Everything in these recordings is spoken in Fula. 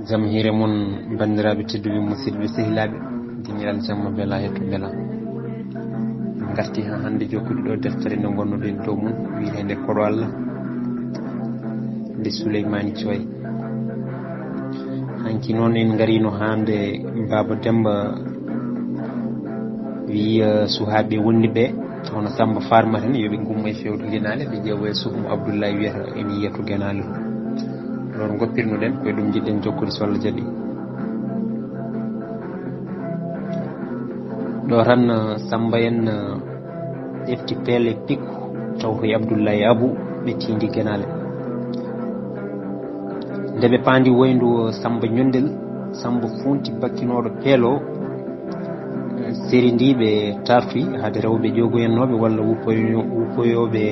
jamhire mon bandiraɓe tedduɓe musidɓe sehilaɓe dinñal jamma bela hetto bela garti ha hande jokkude ɗo deftere nde gonnoɗen dow mum wiitede koɗo Allah nde Souleymany Thioye. hanki noon en garino hande Baba Demba wi suhaɓe wonni ɓe hono Samba Farmata en yoɓe gummo e fewde Guenale ɓe ƴeewo e Sokhna Abdoulaye wiyata en yiyatu Guenale ɗon goppirnoɗen koye ɗum jiɗɗen jokkude so Allah jaaɓi. ɗo tan Samba en ƴefti peele pikku taw koye Abdoulaye Abou ɓe tindi Guenale nde ɓe pandi woyndu Samba ñondel Samba funti bakkinoɗo peelo séri ndi ɓe tartoyi haade rewɓe ƴogoyennoɓe walla wuppoyoɓe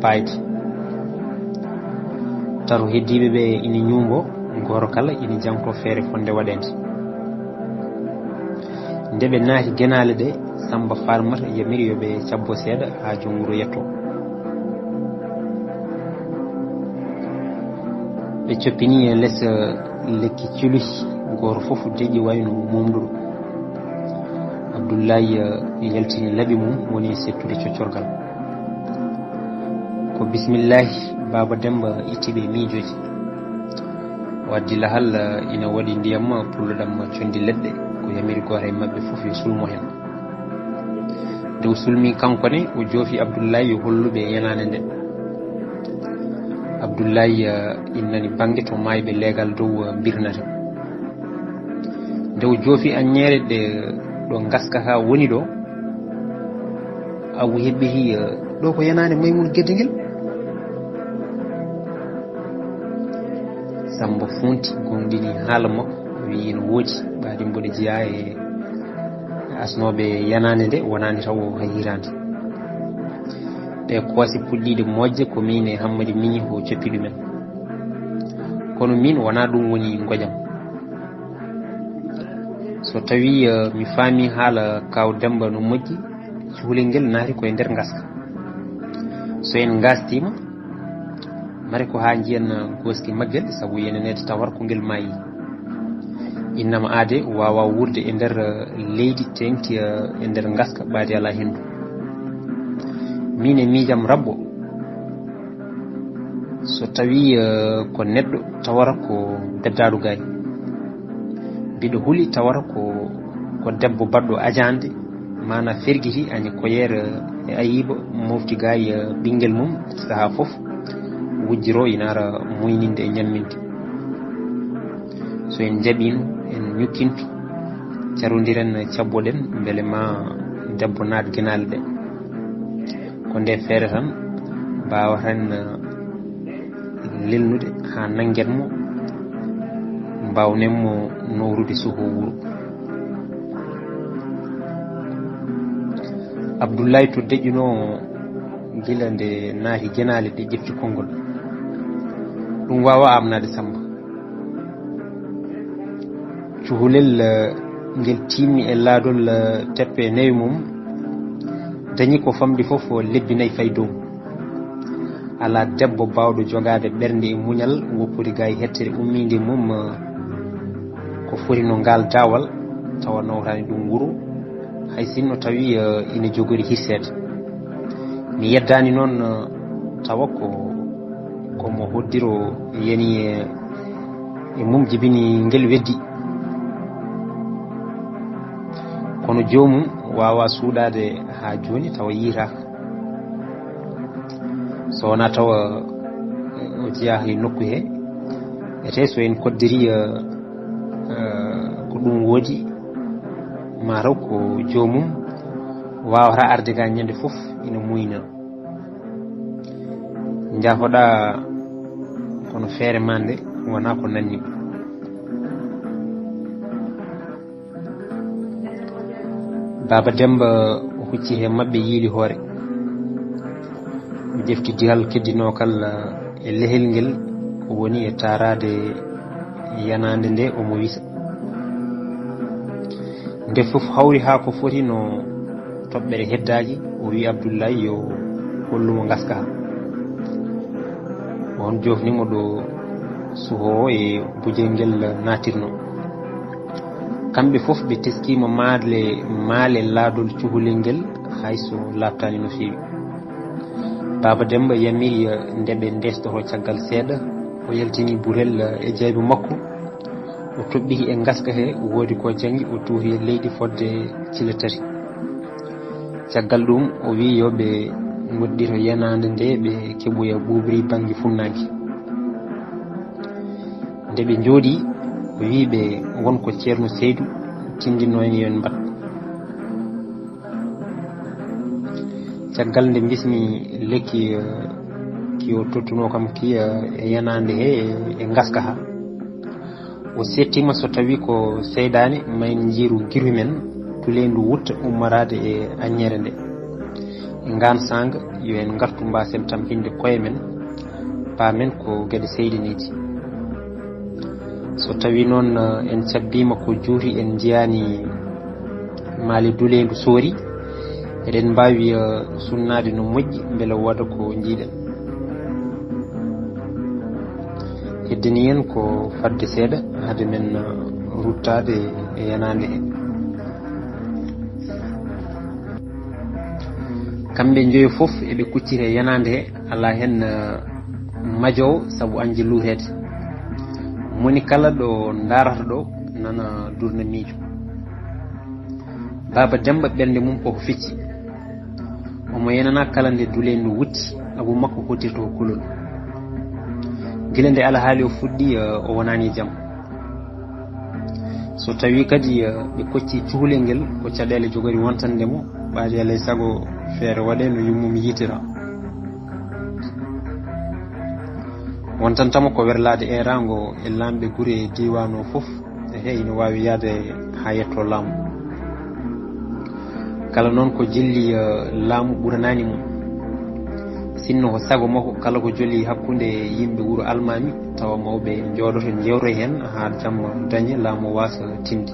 payde tato heddiɓe ɓe ina ñuumbo goto kala ina janko feere fonde waɗede nde ɓe naati Guenale ɗe Samba Farmata yamiri yoɓe cabbo seeɗa ha jom wuuro yetto ɓe coppini e less lekki ciluhi goto foof deƴƴi wayno mumduɗo Abdoulaye yaltini laaɓi mum woni settude coccorgal ko bisimillahi Baba Demba ittiɓe miijoji waddi lahal ina waɗi ndiyam pulloɗam condi leɗɗe ko yamiri goto e mabɓe foof yo sulmo hen nde o sulmi kankone o joofi Abdoulaye yo holluɓe yanane nde Abdoulaye innani banggue to mayɓe leegal dow birnata nde o joofi añere ɗe ɗo gaska ha woni ɗo Abou heɓɓiti ɗo ko yanade Maymouna Guédéguel Samba funti gonɗini haala makko wi no woodi ɓaadi mboɗo jeeya e asnoɓe yanade nde wonani taw hay hirande ɓe koosi puɗɗiɗe moƴƴe ko min e Hammady Migni ko coppi ɗumen kono min wona ɗum woni gojam so tawi mi faami haala kaw Demba no moƴƴi cuhlel ngel naati koye nder gaska so en gastima mari ko ha jiyen goski maggel saabu yenenede tawar ko ngel maayi innama aade wawa wurde e nder leydi tengti e nder gaska ɓaadi ala hendu min e miijam rabbo so tawi ko neɗɗo tawara ko beddaɗo gaay mbiɗo huuli tawara ko debbo baɗɗo ajande mana ferguiti ani koyere e ayiba mofti gaay ɓinguel mum saaha foof wujjiro inara moyninde e ñamminde so en jaɓino en ñukkinto carodiren cabboɗen beele ma debbo naat Guenale ɗe ko nde feere tan mbawa tan lelnude ha nangguenmo mbawnenmo nowrude soho wuuro Abdoulaye to deƴƴuno gila nde naati Guenale ɗe ƴefti konngol ɗum wawa amnade Samba cuhlel ngel timmi e laadol teppe nayi mum dañi ko famdi foof lebbinayi fay dow ala debbo bawɗo jogade ɓernde e muñal woppude gaay hettere ummide mum ko foti no ngal dawal tawa nawtani ɗum wuuro hay sinno tawi ina jogori hirsede mi yeddani noon tawa komo hoddiro yani e mum jibini ngel weddi kono jomum wawa suuɗade ha joni tawa yiitaka so wona tawa o jeeya e nokku he ete so en koddiri ko ɗum woodi mataw ko jomum wawata arde ga ñande foof ina muyna jaafoɗa kono feere mande wona ko nanni Baba Demba hucci he mabɓe yiili hoore mi ƴefti dihal keddinokal e lehel ngel ko woni e tarade yanande nde omo wisa nde fof hawri ha ko foti no toɓɓere heddaji o wi Abdoulaye yo hollumo gaska on jofnimo ɗo suho e bujel ngel natirno kambe fof be teskima maale laadol cuhulel ngel hayso laftani no fewi Baba Demba yami ndebe ndestoro caggal seeda o yaltini burel e jeybe makko o tobbi e ngaska he wodi ko jangi o tuhi leydi fodde cile tati caggal dum o wi yobe moddito yanande nde be kebuya bubri bangi funnaki ndebe jodi o wi be wonko Ceerno Seydou tindino en yon mbat caggal nde bismi lekki ki o tottuno kam ki e yanande he e ngaska ha o settima so tawi ko seydani mayn jiru girwi men tulendu wutta ummarade e añere nde ngan sang yo en gartu mbasen tampinde koye men pa men ko gede seydiniji so tawi non en cabbima ko juuri en jiyani maali dulendu soori eɗen mbawi sunnade no moƴƴi beele wada ko jiiɗen heddini en ko fadde seeɗa hade men ruttade e yanande he kamɓe joyo fof eɓe kuccire e yanande he ala hen majowo saabu anje luurede moni kala ɗo darata ɗo nana durna miijo Baba Demba ɓernde mum koko ficci omo yenana kala nde dulendu wutti abu makko hotirto ko kulol gila nde alhaali o fuɗɗi o wonani jaam so tawi kadi ɓe kocci cuhlel ngel ko caɗele jogori wontande mo ɓaadi alay sago feere waɗe no yummum yitira wontantamo ko werlade erango e lamɓe guure diwan o fof e hey no wawi yaade ha yetto laamu kala noon ko jilli laamu ɓuranani mum sinno ko sago makko kala ko joli hakkunde yimɓe wuro almami tawa mawɓe jooɗoto jewro hen ha jamma dañe laamu wasa tinde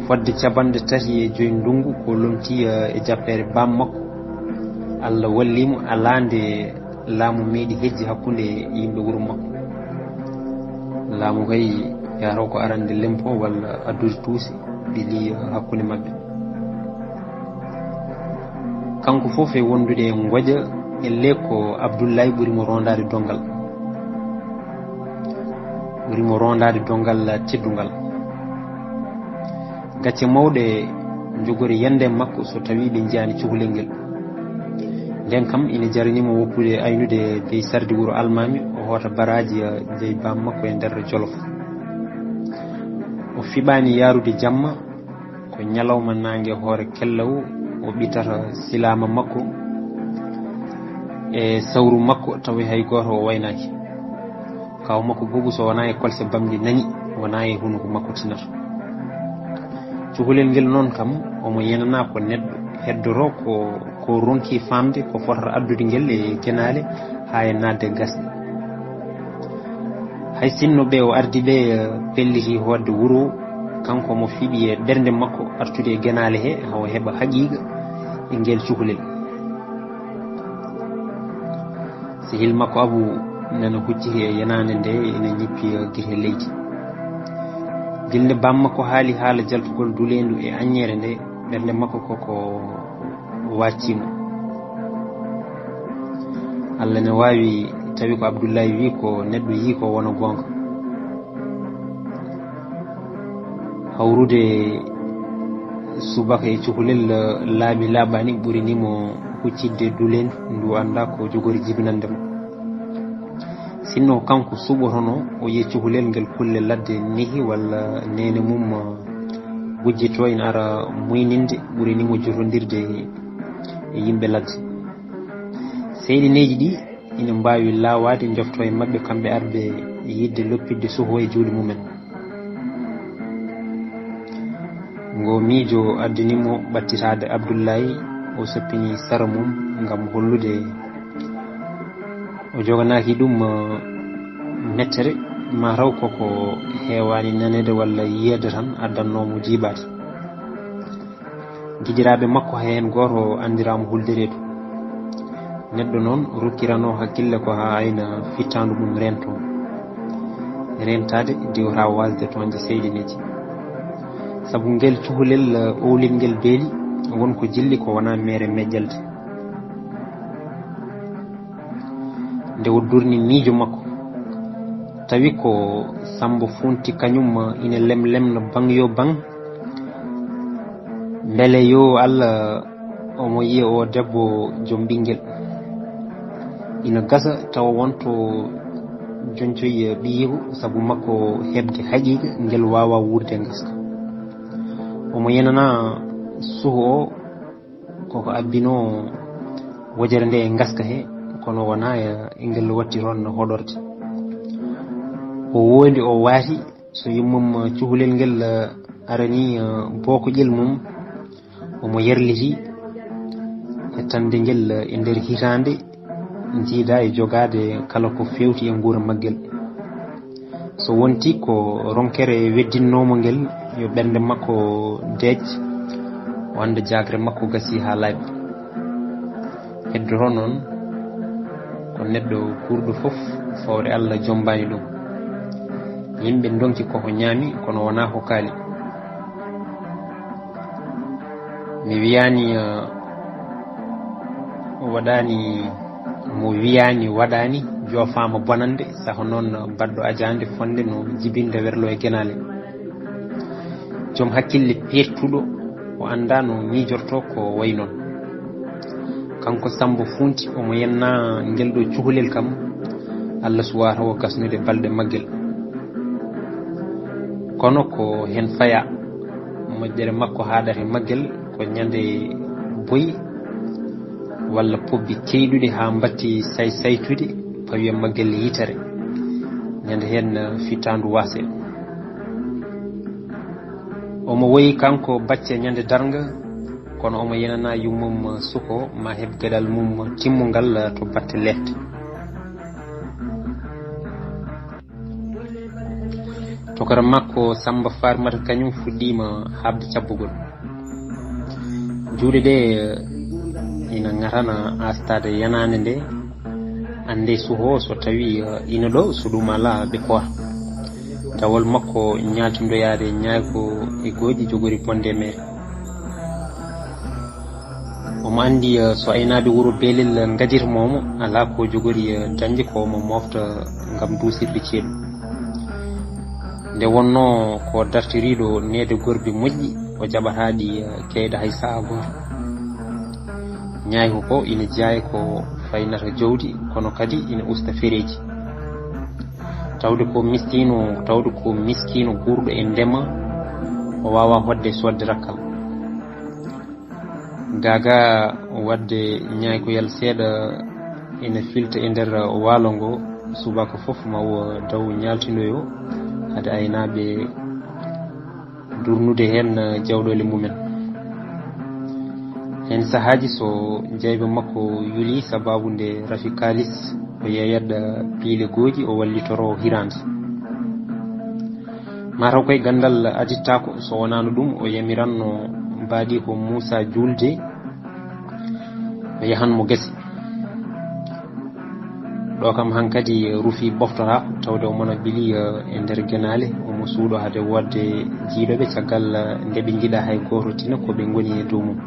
fodde caɓanɗe tati e joyi ndungu ko lomti e jappere bam makko Allah wallimo alande laamu meeɗi hejji hakkunde yimɓe wuro makko laamu kay yaro ko arande lempo walla addude tuusi bili hakkunde mabɓe kanko fof e wondude e ngoƴa elle ko Abdoulaye ɓurimo rondade dongal teddungal gacce mawɗe jogori yande makko so tawi ɓe jiyani cuhlel ngel nden kam ina jaranimo woppude aynude bey sardi wuro almami o hoota baraji jeyi bam makko e nder Jolof o fiɓani yarude jamma ko ñalawma nangue hoore kellaw o ɓitata silama makko e sawru makko tawi hay goto o waynaki kaw makko bugu so wona e kolse bamdi nani wona e hunuko makko tinata cuhlel ngel noon kam omo yenana ko neɗɗo heddoro ko ronki famde ko fotata addude ngel e kenale ha e nadde gasde hay sinno ɓe o ardi ɓe pelliti hodde wuro kanko mo fiɓi e ɓernde makko artude e genale he hawo heɓa haqiqa e ngel cuhlel sehil makko Abu nana hucciri e yanande nde ene ñippi guite leydi gilde bam makko haali haala jaltugol dulendu e añere nde ɓernde makko koko waccimo Allah ne wawi tawi ko Abdoulaye wi ko neɗɗo yi ko wona gonga hawrude subaka e cuhlel laaɓi laaɓani ɓurinimo huccidde dulendu ndu anda ko jogori jibinandemo sinno kanko suɓotono o yi cuhlel ngel kulle ladde nihi walla nene mum gujjito ina ara muyninde ɓurinimo jotodirde e yimɓe ladde seyɗineji ɗi ina mbawi lawade jofto e mabɓe kamɓe arɓe yidde loppidde soho e juuɗe mumen ngo miijo addinimo ɓattitade Abdoulaye o soppini sara mum gam hollude o joganaki ɗum mettere mataw koko hewani nanede walla yiyede tan addannomo jiibade guiɗiraɓe makko hen goto andiramo Hulderedu neddo non rukkirano hakkille ko ha ayna fittandu mum rento rentade diwra wasde tonje seydineji sabu ngel cuhulel owlil ngel beeli wonko jilli ko wana mere mejjalde nde woddurni miijo makko tawi ko Sambo Funti kañum ina lemlemno bangyo bang mbele yo Allah omo yiya o debbo joom ɓinguel ina gasa tawa wonto joncoyi ɓiyigo sabu makko hebde haqiqa ngel wawa wurde gaska omo yenana suhu o koko abbino wojere nde e gaska he kono wona ngel watti ron hoɗorde o wondi o waati so yummum cuhulel ngel arani bokojel mum omo yerliti e tande ngel e nder hitande jiida e jogade kala ko fewti e nguura maggel so wonti ko ronkere weddinnomo ngel yo ɓernde makko deej wande jagre makko gasi ha laaɓi heddoro noon ko neɗɗo kurɗo fof fawre Allah jombani ɗum yimɓe donki koko ñaami kono wona ko kaali mi wiyani waɗani mo wiyani waɗani jofama bonande saho noon badɗo ajande fonde no jibinde werlo e genale joom hakkille pettuɗo o anda no miijorto ko way noon kanko Sambo Funti omo yenna ngel ɗo cuhlel kam Allah suwata o gasnude balɗe maggel kono ko hen faya moƴƴere makko haɗata maggel ko ñande boyi walla pobbi keyɗuɗe ha batti saytude pawi maggel yitere ñande hen fitandu wase omo woyi kanko bacce ñande darga kono omo yenana yummum suko ma heb gadal mum timmungal to batte lette tokara makko Samba Farmata kañum fuɗɗima habde cabbugol juuɗe ɗe ina gatana astade yanande nde ande suho so tawi ina ɗo so ɗum ala ɓe kowa dawol makko ñaltindoyade ñayko e goƴi jogori bonde mere omo andi so aynaɓe wuuro Belel gadirmomo ala ko jogori dañde ko mo mofta gam dusirde ceeɗu nde wonno ko dartiriɗo nede gorbi moƴƴi o jaɓataɗi keyɗa hay saha goto ñayko ko ina jeeya ko faynata jawdi kono kadi ina usta fereji tawde ko miskino gurɗo e ndema o wawa hodde sodde rakkal gaga wadde ñaykoyal seeɗa ina filta e nder waalo ngo subaka foof mawo daw ñaltinoyo hade aynaɓe durnude hen jawɗole mumen hen sahaji so jeyba makko yuli sababu nde rafi kalis o yeyat piile gooji o wallitoro hirande mataw koye gandal adittako so wonano ɗum o yamiranno mbaɗi ko Moussa Julde o yahanmo gese ɗo kam hankadi rufi ɓoftora tawde o mona bili e nder genale omo suuɗo hade wadde jiiɗoɓe caggal nde ɓe jiiɗa hay goto tina koɓe goni e dow mum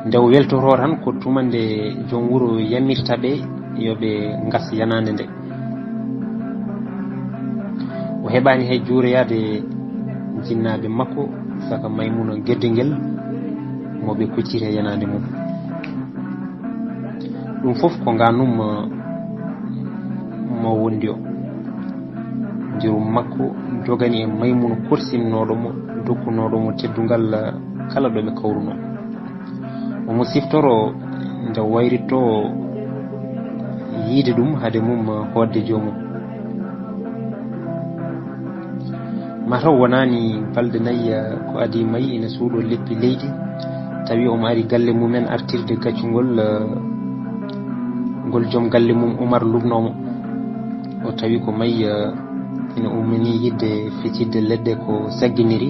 nde o weltoro tan ko tumande joom wuuro yamirtaɓe yoɓe gas yanande nde o heɓani hay juuroyade jinnaɓe makko saka Maymuna Gueddengel moɓe kucciri e yanande mum ɗum fof ko ganum mo wondi o jirum makko jogani e Maymuna korsinnoɗomo dokkunoɗomo teddugal kala ɗoɓe kawruno omo siftoro nde wayritto yiide ɗum hade mum hodde jomum mataw wonani balɗe nayyi ko adi mayi ina suuɗo leppi leydi tawi omo ari galle mumen artirde gaccugol ngol joom galle mum Oumar lubnomo o tawi ko mayi ina ummini yidde feccide leɗɗe ko sagginiri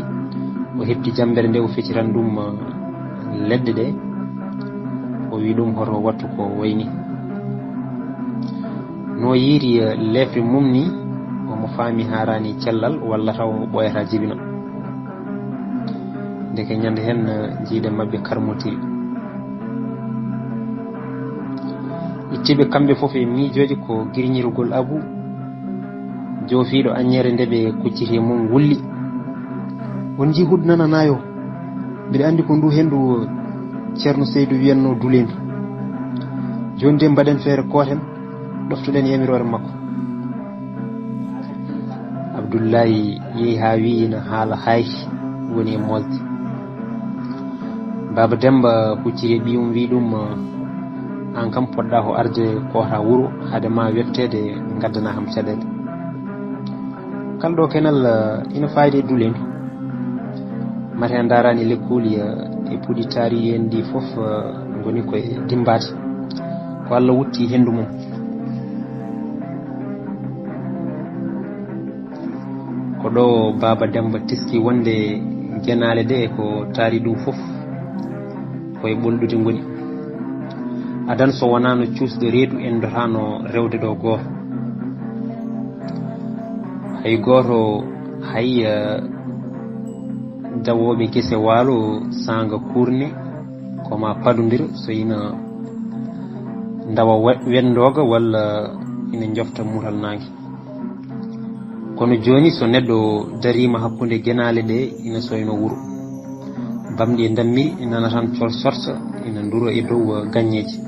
o hefti jambere nde o fecciran ɗum leɗɗe ɗe o wi ɗum hoto wattu ko wayni no yiri lefre mum ni omo faami harani cellal walla taw ɓoyata jibina ndeke ñande hen jiide mabɓe karmotiri ittiɓe kamɓe fof e miijoji ko girñirugol abu joofiɗo añere nde ɓe kucciti mum wulli on ji huɗ nananayo mbiɗa andi ko ndu hendu ceerno seydou wiyanno dulendu joni de mbaɗen feere kooten ɗoftuɗen yamirore makko abdoullahi yeehi ha wi ina haala hayti woni e mosde baba demba kucciri ɓiyum wi ɗum an kam poɗɗa ko arde koota wuuro haade ma weftede gaddana kam caɗele kalɗo kenal ina fayde e dulendu mate a darani lekkuli e puɗi taari en ndi fof goni koye dimbate ko Allah wutti hendu mum ko ɗo baba demba teski wonde genale de ko taari ɗum fof koye ɓolɗude goni adan so wonano cuusde reedu en dotano rewde ɗo goto hay goto hay dawoɓe gese waalo sanga kurne koma padodira so ina dawa wendoga walla ina jofta mutal nangue kono joni so neɗɗo darima hakkude genale ɗe ina soyno wuuro bamɗi e dammiri nana tan col sorta ina duro e dow gagneji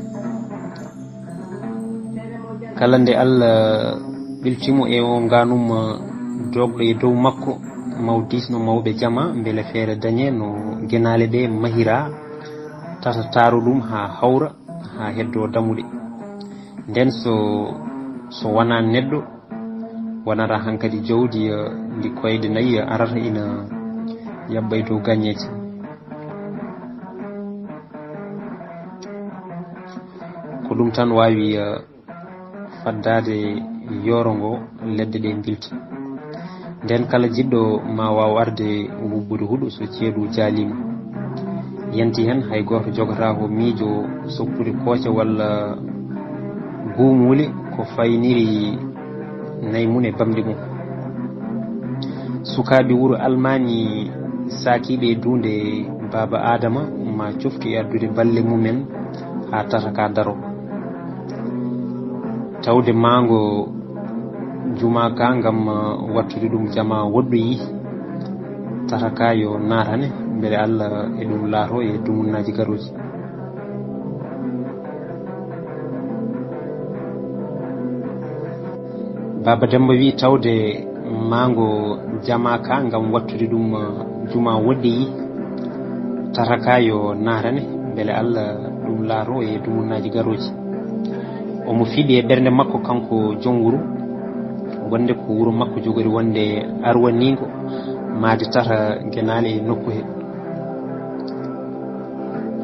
kala nde Allah ɓiltimo e o ganum dogɗo e dow makko mawdisno mawɓe jama beele feere dañe no genale ɗe mahira tata taro ɗum ha hawra ha heddo damuɗe nden so wona neɗɗo wonata hankadi jawdi ndi koyde nayyi arata ina yabba e dow gagneji ko ɗum tan wawi faddade yorongo ledde ɗe bilta nden kala jiɗɗo ma waw arde wubbude huuɗo so ceeɗu jaalima yanti hen hay goto jogata ko miijo soppude kooce walla guumule ko fayniri nayi mum e bamde mum sukaɓe wuuro almani sakiɓe e dunde baba adama ma coftu e addude balle mumen ha tata ka daro tawde mango juma ka gam wattude ɗum jama woɗɗoyi tata ka yo natane beele Allah e ɗum laato e dumunnaji garoji baba demba wi tawde mango jama ka gam wattude ɗum juma woɗɗoyi tata ka yo natane beele Allah ɗum laato e dumunnaji garoji omo fiiɗi e ɓernde makko kanko joom wuuro wonde ko wuuro makko jogori wonde arwanigo maade tata genale e nokku he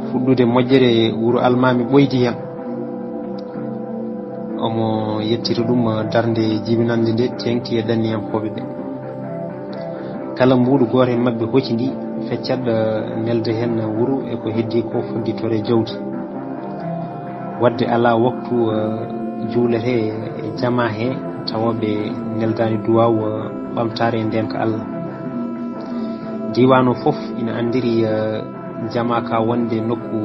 fuɗɗude moƴƴere wuuro almami ɓoydi hen omo yettita ɗum darde jibinande nde tengti e ɗanniyankoɓe ɓe kala mbuɗo goto e mabɓe hocci ndi feccat nelde hen wuuro e ko heddi ko faggitore jawdi wadde ala waktu juulete e jama he tawaɓe neldani duwaw ɓamtare e nden ko Allah diwano foof ina andiri jama ka wonde nokku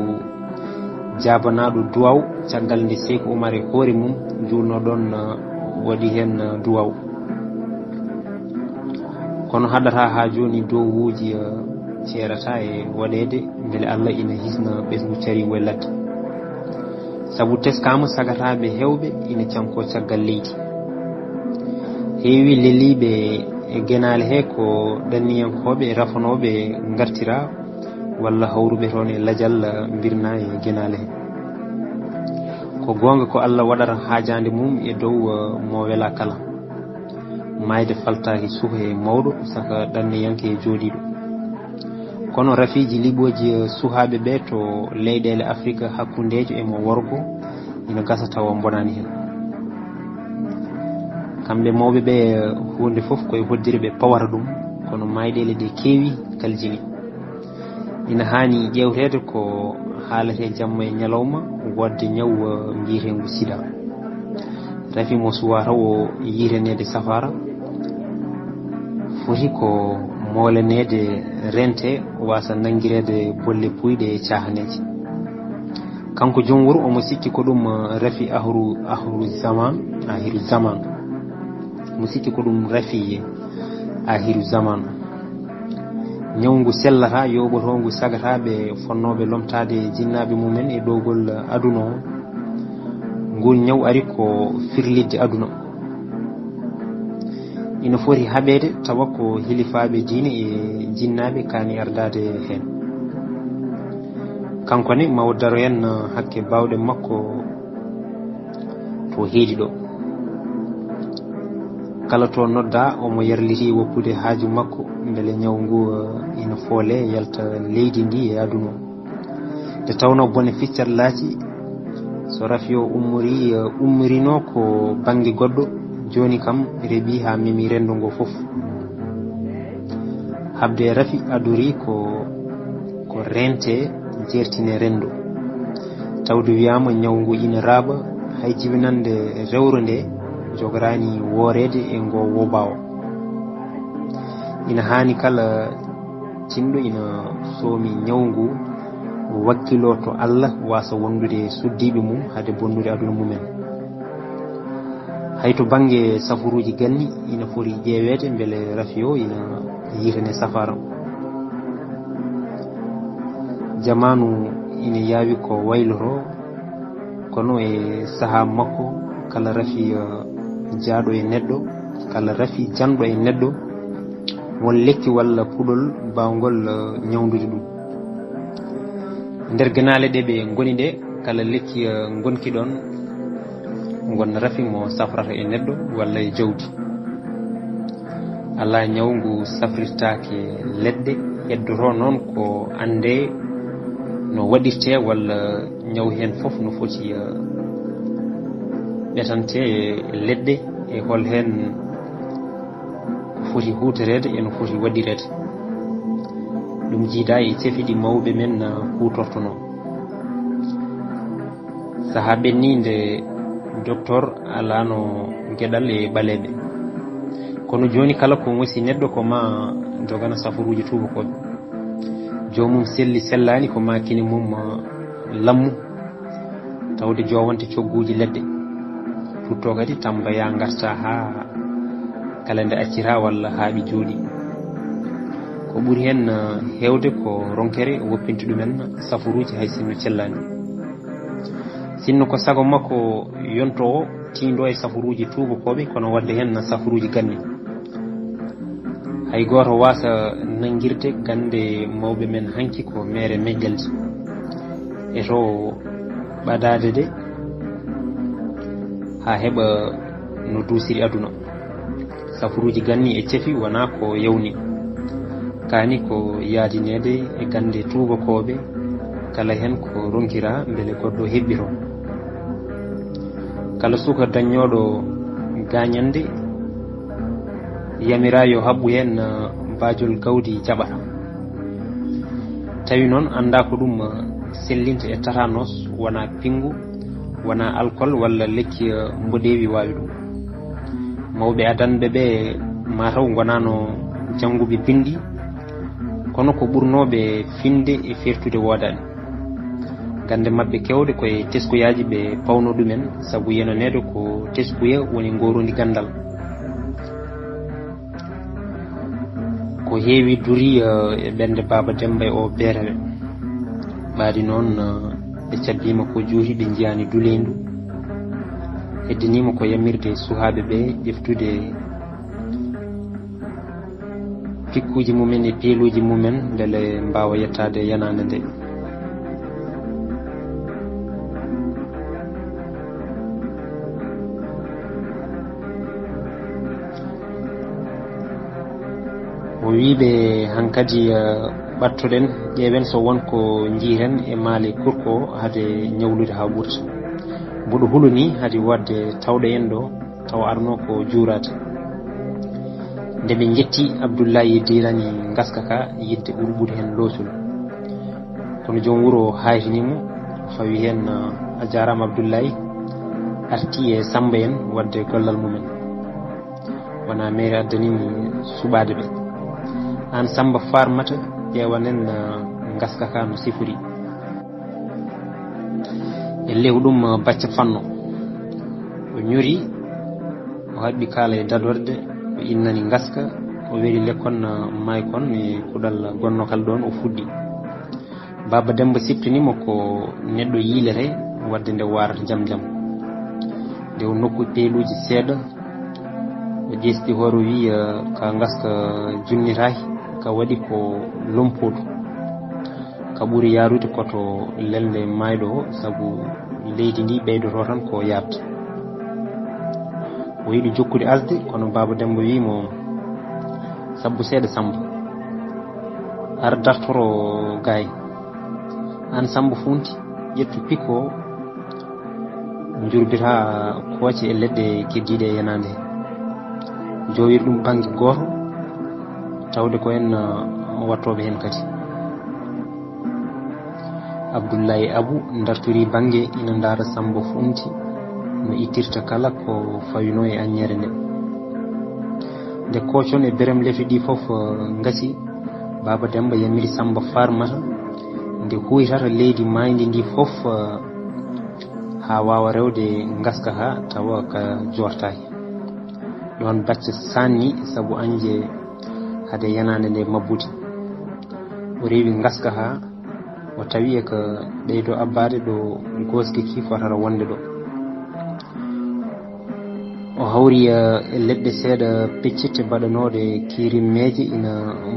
jabanaɗo duwaw caggal nde Seyku Oumar e hoore mum julno ɗon waɗi hen duwaw kono haɗata ha joni dowuji ceerata e waɗede beele Allah ina hisna ɓesgu carigo e ladde saabu teskama sagataɓe hewɓe ina canko caggal leydi heewi leliɓe e genale he ko ɗanniyankoɓe rafanoɓe gartira walla hawruɓe toon e ladial birna e genale he ko gonga ko Allah waɗata haajande mum e dow mo wela kala mayde faltaki suuha e mawɗo saka ɗanniyanke e jooɗiɗo kono rafiji liɓoji suhaɓe ɓe to leyɗele Afrique hakkudejo emo worgo ina gasa tawa bonani hen kamɓe mawɓe ɓe hunde foof koye hoddireɓe pawata ɗum kono mayɗele ɗe keewi kaljini ina hani ƴewtede ko haalete jamma e ñalawma wadde ñaw mbiyetengu sida rafi mo suwa taw yirenede safara foti ko molanede rente wasa nangirede bolle puyɗe e cahaneji kanko jom wuro omo sikki ko ɗum rafi ahiru zaman mo sikki ko ɗum rafi ahiru zaman ñawngu sellata yoɓotongu sagataɓe fonnoɓe lomtade jinnaɓe mumen e ɗowgol aduna o ngol ñaw ari ko firlidde aduna ina foti haɓede tawa ko hilifaɓe diine e jinnaɓe kani ardade hen kankone mawo daro en hakke bawɗe makko to heedi ɗo kala to nodda omo yerliti woppude haaju makko beele ñaw ngu ina foole yalta leydi ndi e aduna nde tawno bone ficcat laaci so rafi o ummorino ko banggue goɗɗo joni kam reeɓi ha memi rendo ngo foof habde rafi adori ko rente jertine rendo tawde wiyama ñaw ngu ina raaɓa hay jibinande rewro nde jogorani worede e ngo wobawo ina hani kala tinɗo ina soomi ñaw ngu wakkilo to Allah wasa wondude suddiɓe mum hade bonnude aduna mumen hayto banggue safuruji ganni ina foti ƴeewede beele rafi o ina yitane safara jamanu ina yaawi ko wayloto kono e saaha makko kala rafi jaaɗo e neɗɗo kala rafi janɗo e neɗɗo won lekki walla puɗol bawgol ñawdude ɗum nder ganale ɗe ɓe goni ɗe kala lekki gonki ɗon gon rafi mo safrata e neɗɗo walla e jawdi ala ñaw ngu safrirtake leɗɗe heddoto noon ko ande no waɗirte walla ñaw hen foof no foti ɓetante e leɗɗe e hol hen foti hutorede eno foti waɗirede ɗum jiida e cefiɗi mawɓe men hutortono saaha ɓenni nde docteur alano gueɗal e ɓaleɓe kono joni kala ko wasi neɗɗo ko ma jogana safaruji tubakoɓe jomum selli sellani ko ma kini mum lammu tawde jowante cogguji leɗɗe tutto kadi tambaya garta ha kala nde accira walla haaɓi jooɗi ko ɓuri hen hewde ko ronkere woppinta ɗumen safaruji hay sinno cellani sinno ko sago makko yontowo tindo e safaruji tubakoɓe kono wadde hen safaruji ganni hay goto wasa nangirde gande mawɓe men hanki ko mere meƴƴelde e to ɓadade de ha heɓa no dusiri aduna safaruji ganni e ceefi wona ko yawni kani ko yaadinede e gande tubakoɓe kala hen ko ronkira beele goɗɗo heɓɓiro kala suka daññoɗo gañande yamira yo habɓu hen bajol gawdi jaɓata tawi noon anda ko ɗum sellinta e tatanos wona pingu wona alcool walla lekki mboɗewi wawi ɗum mawɓe adanɓe ɓe mataw gonano jangguɓe bindi kono ko ɓurnoɓe finde e fertude wodani gande mabɓe kewɗe koye teskuyaji ɓe pawno ɗumen saabu yenanede ko teskuya woni gorodi gandal ko heewi duri e ɓernde baba Demba e o beeraɓe ɓaadi noon ɓe cabbima ko juuti ɓe jiyani dulendu heddinima ko yamirde suhaɓe ɓe ƴeftude pikkuji mumen e peeluji mumen beele mbawa yettade yanande nde o wiɓe hankadi ɓattoɗen ƴeewen so wonko jiiren e maale kurko hade ñawlude ha ɓurta mboɗo hulo ni hade wadde tawɗo en ɗo taw arno ko juurade nde ɓe jetti Abdoullahi Dilani gaska ka yidde ɓurɓude hen loosul kono joom wuro haytinimo fawi hen a jarama Abdoullaye arti e Samba en wadde gollal mumen wona mairie addanimi suɓade ɓe an Samba farmata ƴewanen gaska ka no sifori e lew ɗum bacca fanno o ñori o haɓɓi kala e dadorde o innani gaska o weri lekkon may kon e kuɗal gonnokal ɗon o fuɗɗi Baba Demba siftinimo ko neɗɗo yiilete wadde nde warata jam jam nde o nokku peeluji seeɗa o ƴesɗi hoore wi ka gaska junnitaki ka waɗi ko lompotu ka ɓuuri yarude koto lelde mayɗo o saabu leydi ndi ɓeydoto tan ko yabde o yiɗi jokkude asde kono Baba Demba wimo sabbu seeɗa Samba ar dartoro gaay an Samba funti ƴettu pikko jurbita kooce e leɗɗe keddiɗe e yanade jowir ɗum banggue goto tawde ko en wattoɓe hen kadi Abdoulaye Abou dartori banggue ina daara Samba funti no ittirta kala ko fawino e añere nde nde koocon e berem lefi ɗi foof gasi Baba Demba yamiri Samba farmata nde huytata leydi mayndi ndi foof ha wawa rewde gaska ha tawa ka jortaki ɗon bacca sanni saabu anje hade yanade nde mabbude o rewi gaska ha o tawi e ko ɓeydo abbade ɗo goski ki fotata wonde ɗo o hawri e leɗɗe seeɗa peccitte baɗanoɗe kirimmeje ina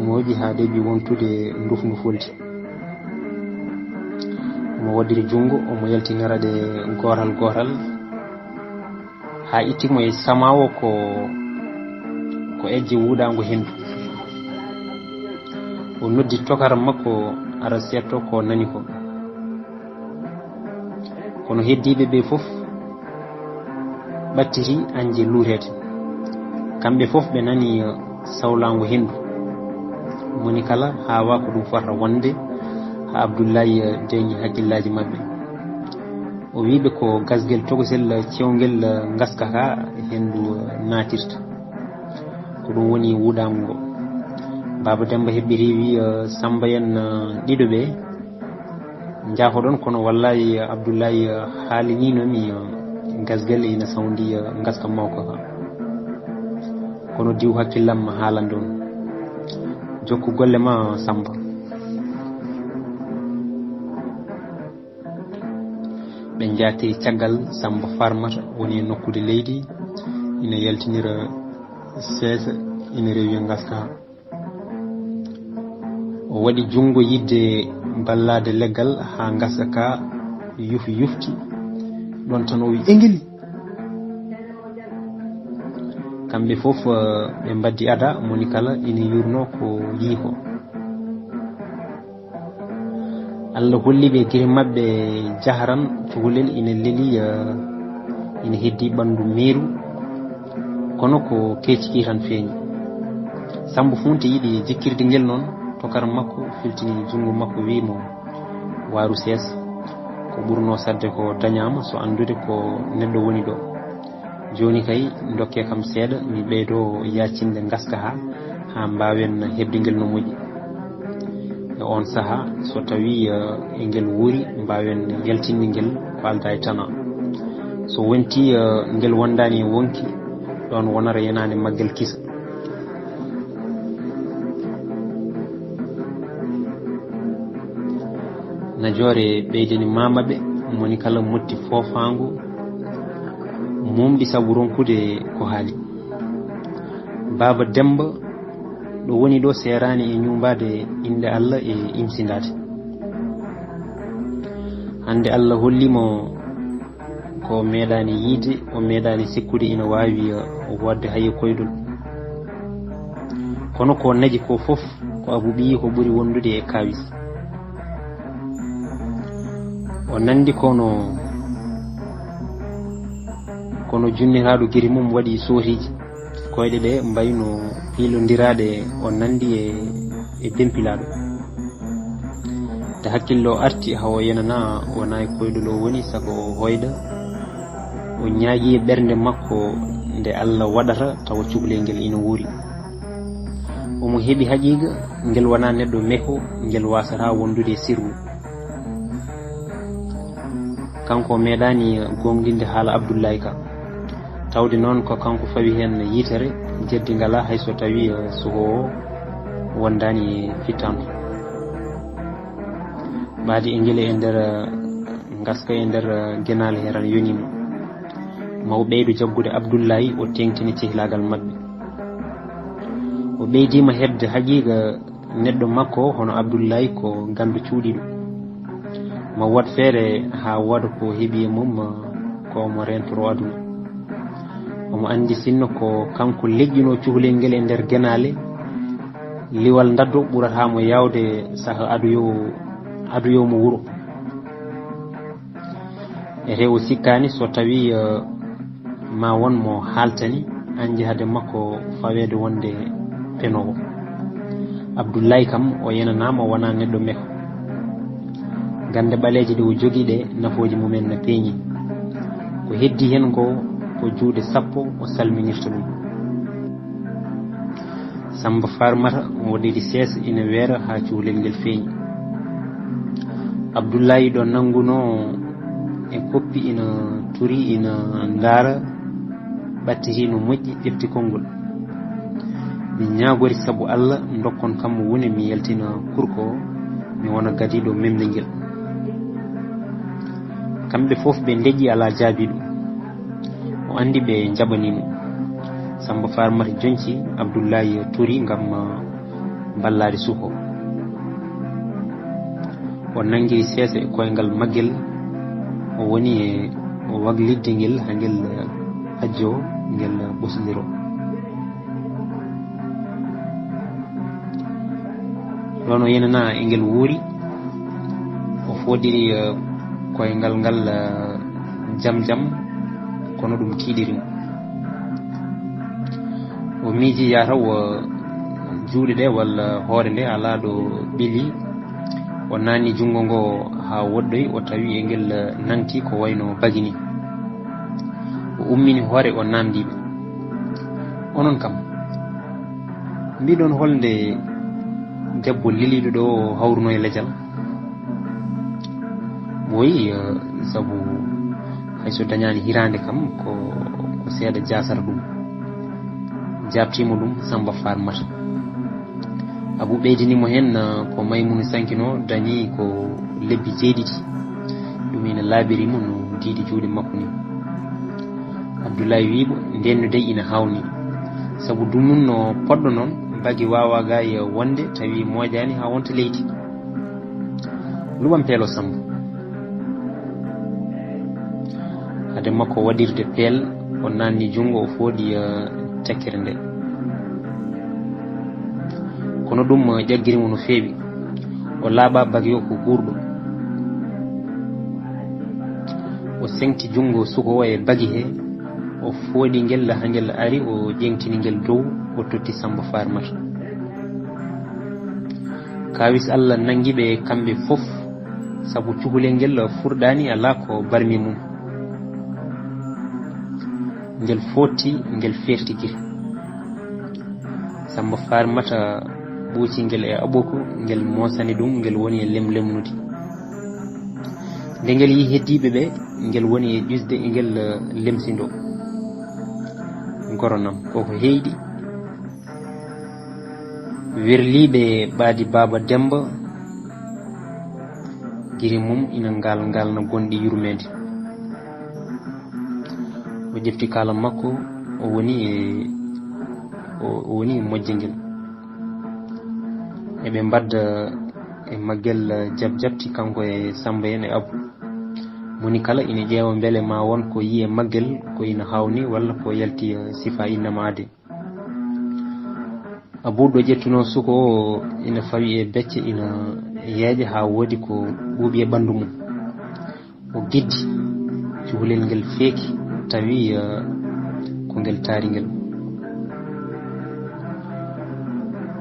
mooƴi ha ɗeɓi wontude ndufndufolti omo waddiri jungo omo yaltiniraɗe gotal gotal ha ittimo e samawo ko ejje wuuɗango hendu o noddi tokara makko ara setto ko nani ko kono heddiɓe ɓe foof ɓattiri anje luurede kamɓe foof ɓe nani sawlago hendu moni kala ha wa ko ɗum fota wonde ha Abdoulaye deñi hakkillaji mabɓe o wiɓe ko gasguel togosel cewguel gaska ka hendu natirta ko ɗum woni wuuɗago ngo Baba Demba heɓɓi rewi Samba en ɗiɗo ɓe jaafoɗon kono wallahi Abdoulaye haalininomi gasguel ina sawdi gaska mawko ka kono diw hakkillam haalande on jokku golle ma Samba ɓe jaati caggal Samba farmata woni nokkude leydi ina yaltinira seesa ina rewi gaska o waɗi jungo yidde ballade leggal ha gaska ka yufti ɗon tan o wi engeli kamɓe foof ɓe mbaddi ada moni kala ina yurno ko yii ko Allah holliɓe guiri mabɓe jaharan cukalel ina leeli ina heddi ɓandu meeru kono ko kecciki tan feeñi Samba funti yiɗi jikkirde ngel noon tokara makko filtini jungo makko wimo waru seesa ko ɓurno sadde ko dañama so andude ko neɗɗo woni ɗo joni kay dokke kam seeɗa mi ɓeydo yaccinde gaska ha mbawen hebdingel no moƴƴi e on saaha so tawi e ngel wuuri mbawen yaltinde ngel ko alda e tana so wonti ngel wondani wonki ɗon wonara yenade maggel kisa najore ɓeydeni mamaɓe moni kala motti fofangu mumɗi saabu ronkude ko haali Baba Demba ɗo woni ɗo serani e ñumbade inde Allah e imsindade hande Allah hollimo ko meeɗani yiide o meeɗani sikkude ina wawi wadde hayi koydol kono ko naji ko foof ko Abou ɓiyi ko ɓuuri wondude e kawis o nandi kono junniraɗo guiri mum waɗi sootiji koyɗe ɗe mbayno piilodiraɗe o nandi e bempilaɗo hakkillo arti hawo yenana wona e koyɗulo woni sago hoyda o ñaagi ɓernde makko nde Allah waɗata tawa cukalel ngel ina wuuri omo heɓi haqiqa ngel wona neɗɗo meko ngel wasata wondude sirru kanko meeɗani gonɗinde haala Abdoulaye Ka tawde noon ko kanko fawi hen yitere jeddi ngala hayso tawi suho wondani fittanto baadi e ngile e nder gaska e nder genale heran yonima maw ɓeydo jaggude Abdoulaye o tengtini cehlagal mabɓe o ɓeydima hebde haqiqa neɗɗo makko hono Abdoulaye ko gandu cuuɗiɗo ma wat feere ha waɗa ko heeɓi e mum ko mo rentoro aduna omo andi sinno ko kanko leƴƴino cukalel ngel e nder genale liwal daddo ɓuratamo yawde saaha aduyomo wuuro e rewo sikkani so tawi ma won mo haltani andi hade makko fawede wonde penowo Abdoulaye kam o yenanama wona neɗɗo meko gande ɓaleji ɗe o jogui ɗe nafoji mumen no peeñi ko heddi hen ko juuɗe 10 o salminirta ɗum Samba Farmata waɗiri seesa ina weera ha cukalel ngel feeñi Abdoulaye ɗo nanguno e koppi ina turi ina ndaara ɓattiti no moƴƴi ƴefti konngol mi ñaagori sabu Allah dokkon kam woni mi yaltina kurko mi wona gadiɗo memde ngel kamɓe fof ɓe ndeƴƴi ala jaabi ɗum o andi ɓe jaɓanimo Samba Farmata jonci Abdoulaye turi ngam ballade suho o nangiri seesa e koyngal maggel o woni e waglidde ngel ha ngel ajjo ngel ɓosodiro ɗon o yenana e ngel wuuri o fodiri koyngal ngal jam jam kono ɗum kiiɗirimo o miiji yataw juuɗe ɗe walla hoore nde ala ɗo ɓili o naani jungo ngo ha woɗɗoy o tawi e ngel nanti ko wayno bagini o ummini hoore o namdiɓe onon kam mbiɗon holde debbo liliɗo ɗo hawruno e lejal boyi sabu hayso dañani hirande kam ko seeɗa jasara ɗum jabtimo ɗum Samba Farmata Abou ɓeydinimo hen ko Maymouna Sankino dañi ko lebbi 7 ɗum ina laabirimo no diidi juuɗe makko ni Abdoulaye wiiɓo ndennude ina hawni sabu ɗum nun no poɗɗo noon bagi wawa ga e wonde tawi moƴani ha wonta leydi luɓam peelo Samba hade makko waɗirde peel o nanni jungo o fooɗi tekkere nde kono ɗum ƴaggirimo no feewi o laaɓa bagi o ko guurɗo o sengti jungo sukowo e bagi he o fooɗi ngel ha ngel ari o ƴeŋtini ngel dow o totti Samba Farmata kawis Allah nangiɓe kamɓe fof sabu cukalel ngel furɗani ala ko barmi mum ngel fotti ngel fertiki Samba Farmata ɓuuci ngel e aɓoko ngel mosani ɗum ngel woni e lemlemnude nde ngel yi heddiɓe ɓe ngel woni e ƴusde e ngel lemsindo goronam koko heyɗi werliɓe ɓaadi Baba Demba giri mum ina ngalna gonɗi yurmede o ƴefti kala makko o woni e moƴƴe ngel eɓe mbadda e maggel jabjabti kanko e Samba en e Abou moni kala ina ƴeewa beele ma won ko yi e maggel ko ina hawni walla ko yalti sifa innama ade Abou ɗo ƴettuno suko o ina fawi e becce ina yeeƴa ha woodi ko ɓuuɓi e ɓandu mum o giddi cukalel ngel feeki tawi ko ngel taari ngel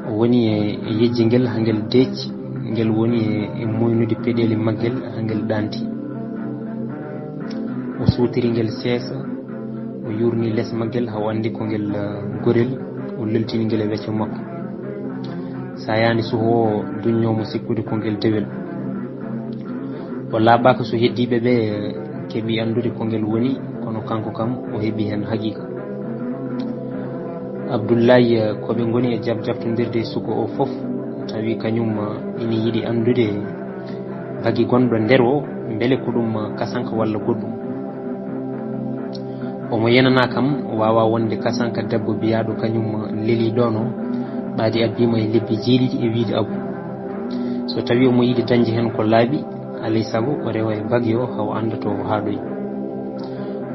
o woni e yejji ngel ha ngel deecci ngel woni e moynude peɗeli maggel hangel danti o suutiri ngel seesa o yurni les maggel ha wandi ko ngel gorel o leltini ngel e wecco makko sa yani suho duññomo sikkude ko ngel dewel o laaɓaka so heddiɓe ɓe keeɓi andude ko ngel woni kono kanko kam o heeɓi hen haqiqa Abdoulaye koɓe goni e jabjabtodirde suko o foof tawi kañum ina yiiɗi andude bagi gonɗo nder o beele ko ɗum kasanka walla goɗɗum omo yenana kam wawa wonde kasanka debbo biyaɗo kañum leeli ɗono ɓaadi abbima e lebbi jeeɗiɗi e wiide abou so tawi omo yiiɗi dañde hen ko laaɓi alay saago o rewa e bagi o haw anda to haaɗoy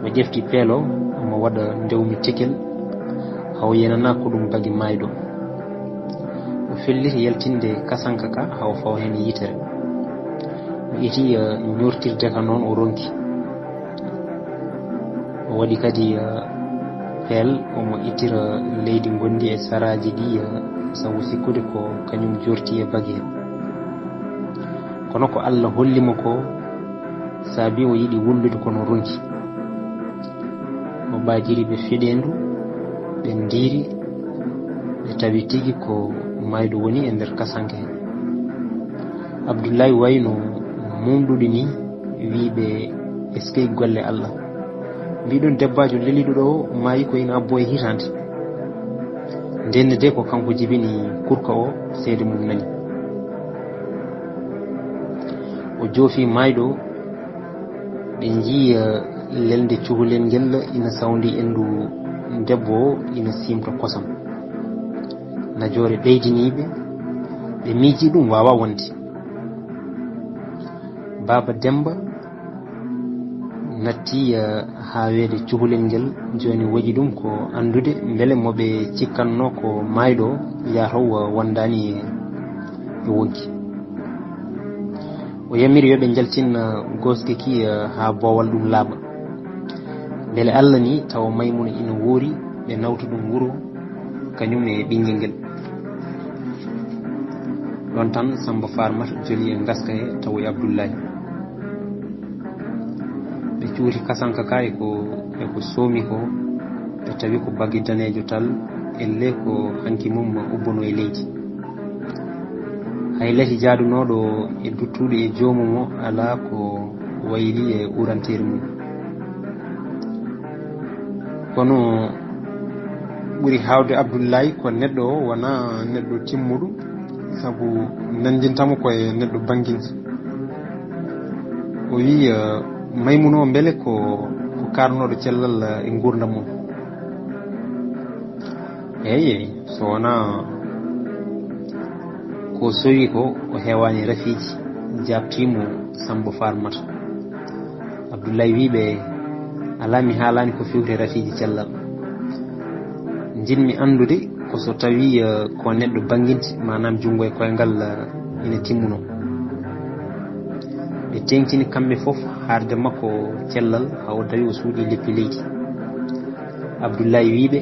o ƴefti peelo omo waɗa ndewmi tekel haw yenana ko ɗum bagi mayɗo o felliti yaltinde kasanka ka haw faw hen yitere o iti ñortirde ka noon o ronki o waɗi kadi peel omo ittira leydi gondi e saraji ɗi sabu sikkude ko kañum jorti e bagi hen kono ko Allah hollimo ko saabi o yiɗi wullude kono ronki o ɓaajiri ɓe feɗendu ɓe ndiiri ɓe tawi tigi ko mayɗo woni e nder kasanke hen Abdoulaye wayno mumɗuɗi ni wiɓe eskey golle Allah mbiɗon debbajo leliɗo ɗo maayi ko ina abbo e hitande ndenne de ko kanko jibini kurka o seede mum nani o joofi mayɗo ɓe jii lelde cuholel ngel ina sawdi endu debbo o ina simta kosam najore ɓeydiniɓe ɓe miiji ɗum wawa wonde Baba Demba natti ha weede cuholel ngel joni waɗi ɗum ko andude beele moɓe cikkanno ko mayɗo yataw wondani e wonki o yamiri yoɓe jaltinna goskeki ha bowal ɗum laaɓa beele Allah ni tawa Maymuna ina woori ɓe nawta ɗum wuuro kañum e ɓinguel ngel ɗon tan Samba Farmata joli e gaska he tawa e Abdoulaye ɓe cuuti kasanka ka eko soomi ko ɓe tawi ko baggi danejo tal elle ko hanki mum ubbono e leydi hay lati jaadunoɗo e duttuɗo e joomum o ala ko wayli e urantere mum kono ɓuri hawde Abdoulaye ko neɗɗo o wona neɗɗo timmuɗo sabu nandintamo koye neɗɗo banguinji o wi Maymuna o beele ko karnoɗo cellal e gurdam mum eyyi so wona ko sowi ko o hewani rafiji jabtimo Samba Farmata Abdoulaye wiɓe ala mi haalani ko fewte rafiji cellal jinmi andude ko so tawi ko neɗɗo banguinti manam jungo e koyngal ina timmuno ɓe tengtini kamɓe foof harde makko cellal haw dawi o suuɗi leppi leydi Abdoulaye wiɓe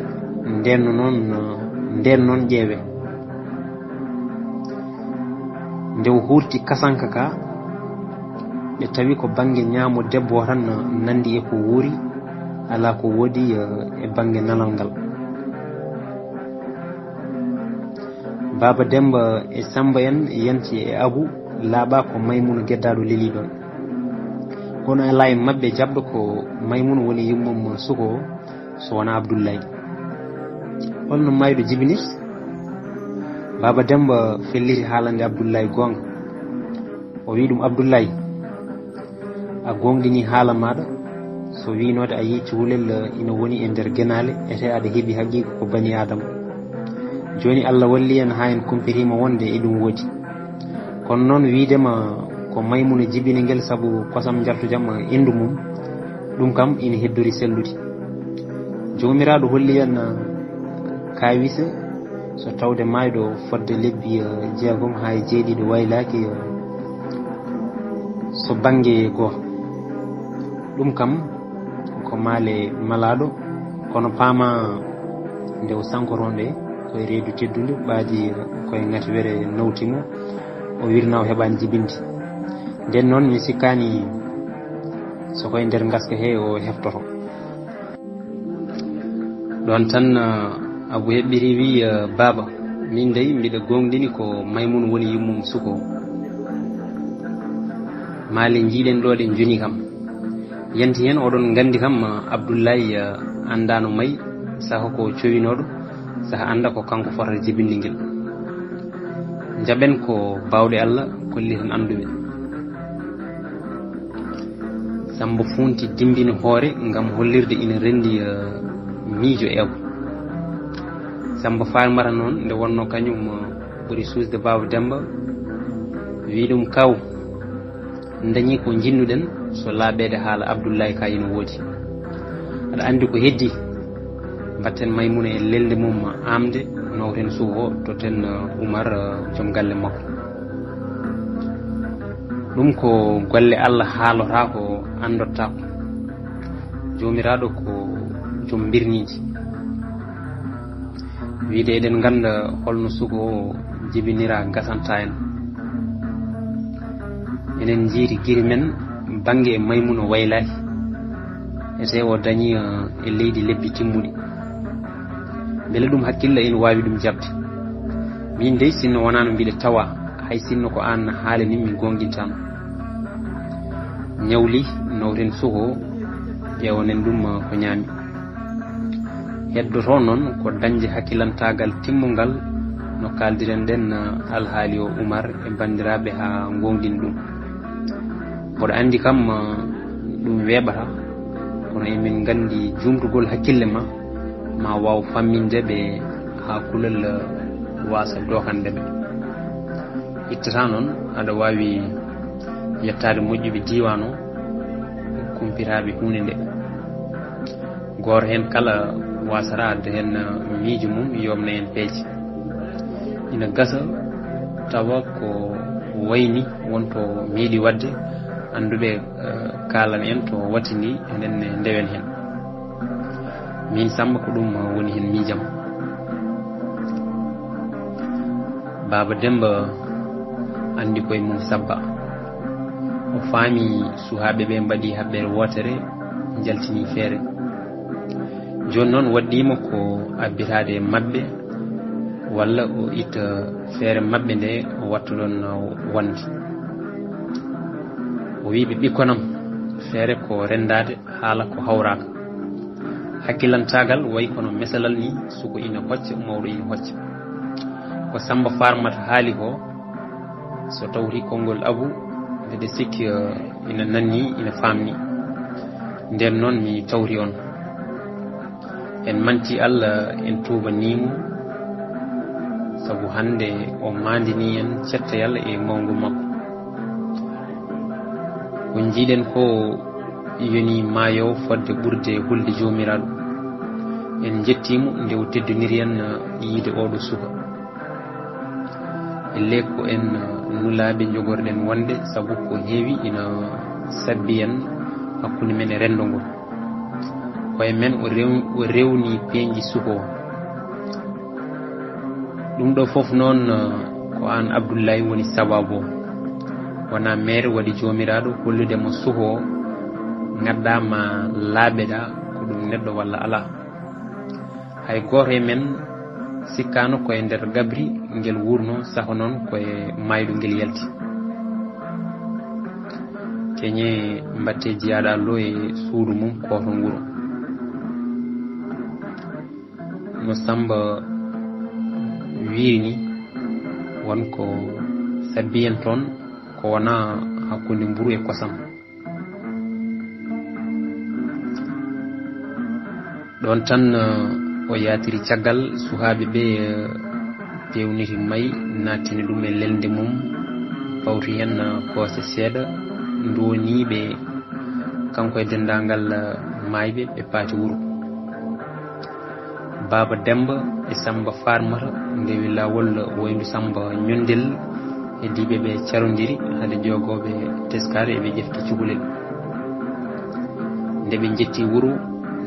nden noon ƴeewe nde o hurti kasanka ka ɓe tawi ko banggue ñaamo debbo o tan nandi e ko wuuri ala ko woodi e banggue nanal ngal Baba Demba e Samba en yanti e Abou laaɓa ko Maymuna geddaɗo leeli ɗon kono ala e mabɓe jaɓɗo ko Maymuna woni yummum suko so wona Abdoulaye holno mayɗo jibinirta Baba Demba felliti haalande Abdoulaye gonga o wi ɗum Abdoulaye a gonɗini haala maɗa so winode a yi cuhlel ina woni e nder genale ete aɗa heeɓi haqiqa ko bani adama joni Allah walli en ha en kumpirima wonde e ɗum woodi kono noon wiidema ko Maymuna jibini ngel saabu kosam jaltujam endu mum ɗum kam ina heddori sellude jomiraɗo holli en kawisa so tawde mayɗo fodde lebbi jeegom ha e jeeɗiɗo waylaki so banggue goto ɗum kam ko maale malaɗo kono paama nde o sankoronde koye reedu teddude ɓaadi koye ngati were nawtimo o wirna o heɓani jibinde nden noon mi sikkani so koye nder gaska he o heftoto ɗon tan Abou heɓɓiri wi baba min dey mbiɗa gonɗini ko Maymouna woni yummum suko maale jiiɗen ɗo ɗe joni kam yanti hen oɗon gandi kam Abdoulaye andano May saha ko cowinoɗo saha anda ko kanko fotata jibinde ngel jaɓen ko bawɗe Allah kolli tan anduɓe Samba funti dimbini hoore ngam hollirde ina rendi miijo eego Samba farmata noon nde wonno kañum ɓuri suusde Baba Demba wi ɗum kaw dañi ko jinnuɗen so laaɓede haala Abdoulaye ka ina woodi aɗa andi ko heddi mbatten Maymouna e lelde mum amde nawten suuho to ten Oumar joom galle makko ɗum ko golle Allah haalota ko andotta ko jomiraɗo ko joom birniji wiide eɗen ganda holno suko o jibinira gasanta en enen jiiri guiri men bangue e Maymouna waylaki e tawi o dañi e leydi lebbi timmuɗi beele ɗum hakkilla ina wawi ɗum jabde min dey sinno wonano mbiɗa tawa hay sinno ko an haalani mi gonguintama ñawli nawten suko ƴewonen ɗum ko ñaami heddoto noon ko dañde hakkilantagal timmugal no kaldiren den alhaali o Oumar e bandiraɓe ha gongdin ɗum mboɗo andi kam ɗum weeɓata kono emin gandi jumtugol hakkille ma waw fammindeɓe ha kulel wasa dokandeɓe ittata noon aɗa wawi yettade moƴƴuɓe diwan o kumpiraɓe hunde nde goto hen kala wasata adde hen miijo mum yomna en peeje ina gasa tawa ko wayni wonto meeɗi wadde anduɓe kalan en to watini enen ndewen hen min Samba ko ɗum woni hen miijam Baba Demba andi koye mum sabba o faami suhaɓe ɓe mbaɗi haɓɓere wotere jaltini feere joni noon waɗɗima ko abbitade mabɓe walla o itta feere mabɓe nde o watta ɗon wonde o wiɓe ɓikkonam feere ko rendade haala ko hawraka hakkilantagal way kono mesalal ni suko ina hocca mawɗo ina hocca ko Samba farmata haali ko so tawti konngol Abou mbeɗe sikki ina nanni ina famni nden noon mi tawri on en manti Allah en tubanimo sabu hande o mandini en cetta Yalla e mawgu makko ko jiiɗen ko yoni maayo fodde ɓurde hulde jomiraɗo en jettimo nde o teddoniri en yiide oɗo suka elle ko en nulaɓe jogorɗen wonde sabu ko heewi ina sabbi en hakkude men e rendo ngol koye men o rewni peeji suko ɗum ɗo foof noon ko an Abdoulaye woni sababu o wona mere waɗi jomiraɗo holludemo suko gaddama laaɓeɗa ko ɗum neɗɗo walla ala hay goto e men sikkano koye nder gabri ngel wurno saho noon koye maydu ngel yalti keñe mbatte jiyaɗa lo e suudu mum koto nguro no Samba wirini wonko sabbi en toon ko wona hakkude mburu e kosam ɗon tan o yatiri caggal suhaɓe ɓe pewniti May nattini ɗum e lelde mum pawti hen koose seeɗa ndoniɓe kanko e dendagal mayɓe ɓe paati wuuro Baba Demba e Samba farmata ndewi lawol woyndu Samba ñondel heddiɓe ɓe carodiri hade jogoɓe teskare eɓe ƴefti cukalel nde ɓe jetti wuuro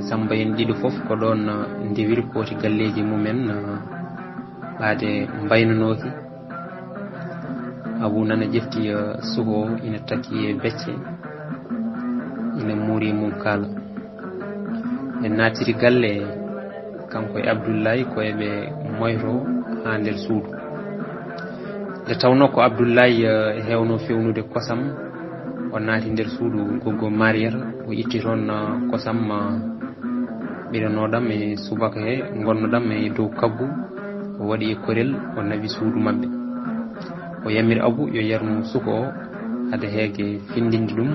Samba en ɗiɗo foof ko ɗon ndewiri kooti galleji mumen ɓaade mbaynanoki Abu nana jefti sugo ina taki becce ina muri mum kala en natiri galle kanko e Abdullahi ko ebe moyro ha nder suudu de tawno ko Abdullahi hewno fewnude kosam o naati nder suudu goggo Marier o itti toon kosam ɓiranodam e subaka he gonnodam e dow kabbu o waɗi e korel o nawi suudu mabɓe o yamiri Abu yo yarnu suko o hade heege findinde ɗum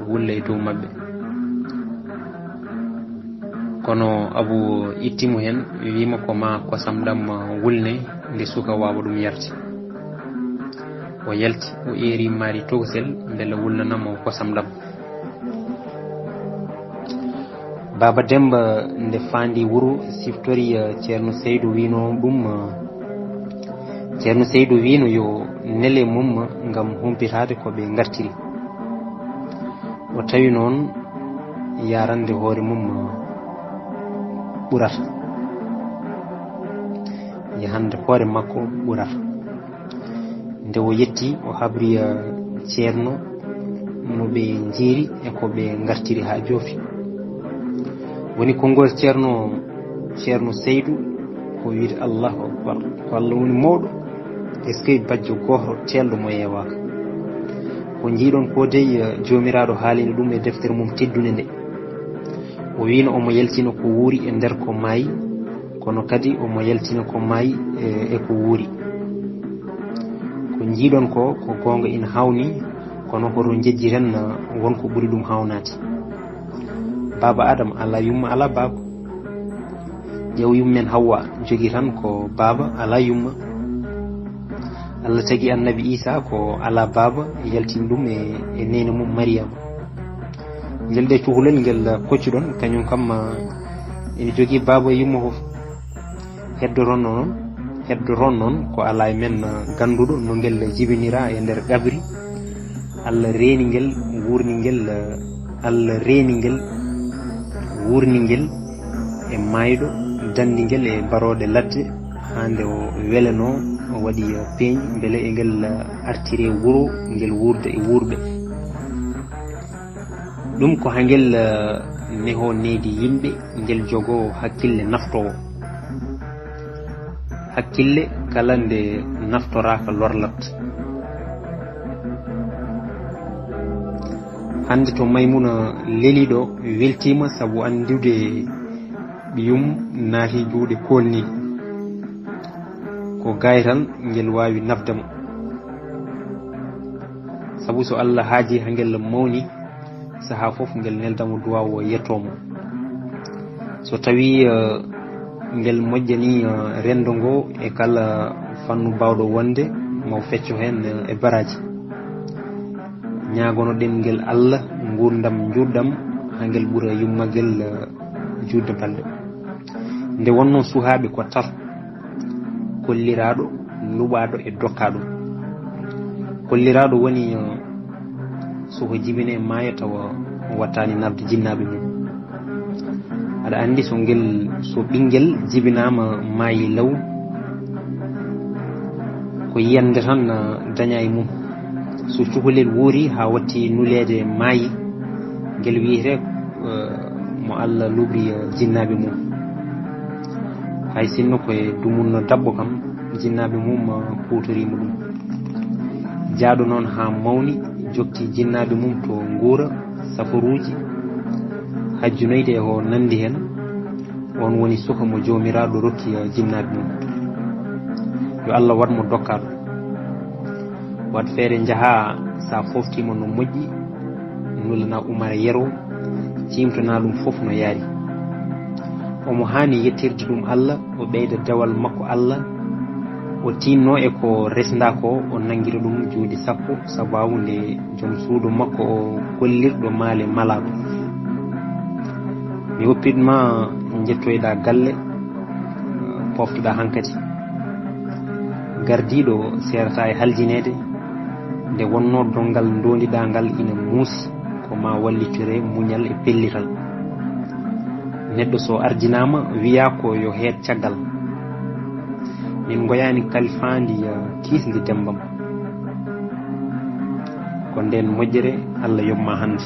wulla e dow mabɓe kono Abu ittimu hen wima ko ma kosam ɗam wulne nde suka wawa ɗum yarti o yalti o eri mari togosel beele wulnanamo kosam ɗam Baba Demba nde fandi wuro siftori Ceerno Seydou wino ɗum Ceerno Seydou wino yo nele mum ngam humpitade ko ɓe gartiri o tawi noon yarande hoore mum ɓurata yahande hoore makko ɓurata nde o yetti o habri Ceerno no ɓe jiiri e ko ɓe gartiri ha joofi woni konngol Ceerno Seydou ko wiide Allahu akbar ko Allah woni mawɗo est ce que bajjo goto telɗo mo yewaka ko jiiɗon ko dey jomiraɗo haalino ɗum e deftere mum teddude nde o wino omo yaltina ko wuuri e nder ko maayi kono kadi omo yaltina ko maayi e ko wuuri ko jiiɗon ko gonga ina hawni kono koto jejjiren wonko ɓuri ɗum hawnade Baba Adam ala yumma ala baba ƴeew yummen Hawwa jogi tan ko baba ala yumma Allah tagi annabi Isa ko ala baba yaltin ɗum e nene mum Maryama ngel de cuhlel ngel koccuɗon kañum kam ene jogui baba e yumma fof heddoron noon ko ala e men ganduɗo no ngel jibinira e nder gabri Allah reeni ngel wurni ngel Allah reeni ngel wurni ngel e mayɗo dandi ngel e barode ladde hande o weleno o waɗi peeñ beele e ngel artiri wuro ngel wurde e wurɓe ɗum ko ha ngel neho needi yimɓe ngel jogo hakkille naftowo hakkille kala nde naftoraka lorlat hande to Maymuna leliɗo weltima saabu andude ɓiyum naati juuɗe kolni ko gaay tan ngel wawi nafdemo saabu so Allah haaji ha ngel mawni saaha foof ngel neldamo duwaw yettomo so tawi ngel moƴƴani rendo ngo e kala fannu bawɗo wonde mo fecco hen e baraji ñagono ɗen ngel Allah gurdam juɗɗam ha ngel ɓuura yummagel judde balɗe nde wonno suhaɓe ko tar kolliraɗo luɓaɗo e dokkaɗo kolliraɗo woni soko jibine maayo tawa wattani nabde jinnaɓe mum aɗa andi so ɓinguel jibinama maayi law ko yiyande tan daña e mum so cukalel woori ha watti nulede maayi ngel wiyete mo Allah lubri jinnaɓe mum hay sinno koye dumunno dabbo kam jinnaɓe mum kutorima ɗum jaaɗo noon ha mawni jokti jinnaɓe mum to nguura safaruji hajjunoyde e ko nandi hen on woni suka mo jomiraɗo rokki jinnaɓe mum yo Allah watmo dokkaɗo wat feere jaha sa foftima no moƴƴi nulana Umar yero cimtana ɗum fof no yaari omo hani yettirde ɗum Allah o ɓeyda dawal makko Allah o tinno e ko resda ko o nanguira ɗum juuɗe sappo sababu nde joom suudu makko o kollirɗo maale malaɗo mi woppitma jettoyɗa galle poftoɗa hankkadi gardiɗo serata e haljinede nde wonno dongal dondiɗa ngal ina muusi ko ma wallitire muñal e pellital neɗɗo so arjinama wiya ko yo heed caggal min goyani kalifandi kisdi dembam ko nden moƴƴere Allah yobma hande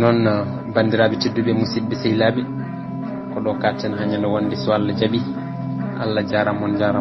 non bandiraɓe tedduɓe musidɓe sehilaɓe ko ɗo katten ha ñande wonde so Allah jaaɓi Allah jarama on jarama